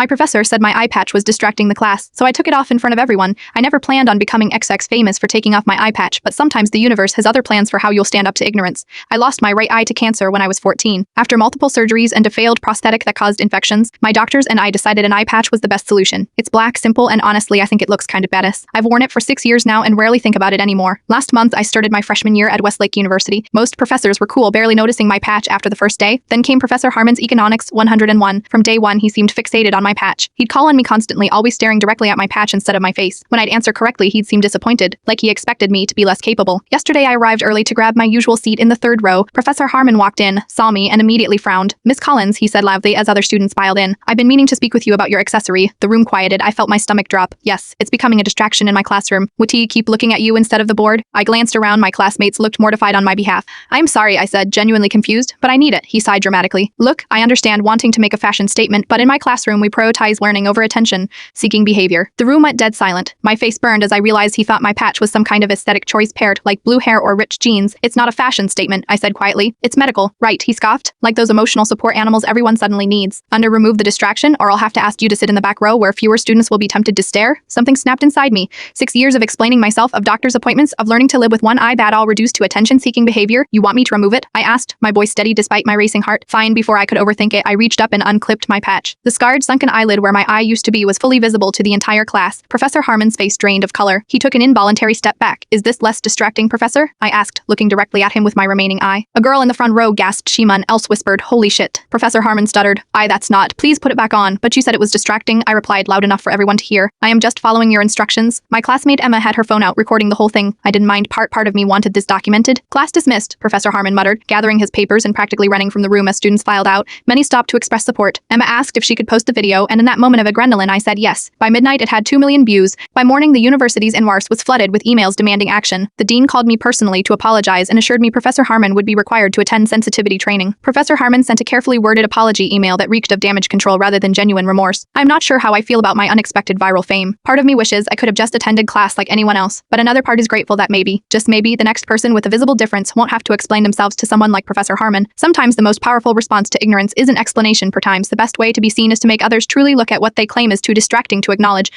My professor said my eye patch was distracting the class, so I took it off in front of everyone. I never planned on becoming XX famous for taking off my eye patch, but sometimes the universe has other plans for how you'll stand up to ignorance. I lost my right eye to cancer when I was 14. After multiple surgeries and a failed prosthetic that caused infections, my doctors and I decided an eye patch was the best solution. It's black, simple, and honestly, I think it looks kind of badass. I've worn it for 6 years now and rarely think about it anymore. Last month, I started my freshman year at Westlake University. Most professors were cool, barely noticing my patch after the first day. Then came Professor Harmon's Economics 101. From day one, he seemed fixated on my patch. He'd call on me constantly, always staring directly at my patch instead of my face. When I'd answer correctly, he'd seem disappointed, like he expected me to be less capable. Yesterday, I arrived early to grab my usual seat in the third row. Professor Harmon walked in, saw me, and immediately frowned. "Miss Collins," he said loudly as other students filed in. "I've been meaning to speak with you about your accessory." The room quieted. I felt my stomach drop. "Yes, it's becoming a distraction in my classroom. Would he keep looking at you instead of the board?" I glanced around. My classmates looked mortified on my behalf. "I'm sorry," I said, genuinely confused, "but I need it," he sighed dramatically. "Look, I understand wanting to make a fashion statement, but in my classroom we prioritize learning over attention-seeking behavior." The room went dead silent. My face burned as I realized he thought my patch was some kind of aesthetic choice paired, like blue hair or rich jeans. "It's not a fashion statement," I said quietly. "It's medical, right?" He scoffed. "Like those emotional support animals everyone suddenly needs. Remove the distraction, or I'll have to ask you to sit in the back row where fewer students will be tempted to stare." Something snapped inside me. 6 years of explaining myself, of doctor's appointments, of learning to live with one eye bad, all reduced to attention-seeking behavior. "You want me to remove it?" I asked, my voice steady despite my racing heart. "Fine." Before I could overthink it, I reached up and unclipped my patch. The scarred, sunken eyelid where my eye used to be was fully visible to the entire class. Professor Harmon's face drained of color. He took an involuntary step back. "Is this less distracting, Professor?" I asked, looking directly at him with my remaining eye. A girl in the front row gasped. "Someone else whispered, 'Holy shit.'" Professor Harmon stuttered, "That's not. Please put it back on." "But you said it was distracting," I replied loud enough for everyone to hear. "I am just following your instructions." My classmate Emma had her phone out, recording the whole thing. I didn't mind. Part of me wanted this documented. "Class dismissed," Professor Harmon muttered, gathering his papers and practically running from the room as students filed out. Many stopped to express support. Emma asked if she could post the video, and in that moment of adrenaline, I said yes. By midnight, it had 2 million views. By morning, the university's inbox was flooded with emails demanding action. The dean called me personally to apologize and assured me Professor Harmon would be required to attend sensitivity training. Professor Harmon sent a carefully worded apology email that reeked of damage control rather than genuine remorse. I'm not sure how I feel about my unexpected viral fame. Part of me wishes I could have just attended class like anyone else, but another part is grateful that maybe, just maybe, the next person with a visible difference won't have to explain themselves to someone like Professor Harmon. Sometimes the most powerful response to ignorance isn't explanation. Per times, the best way to be seen is to make others truly look at what they claim is too distracting to acknowledge.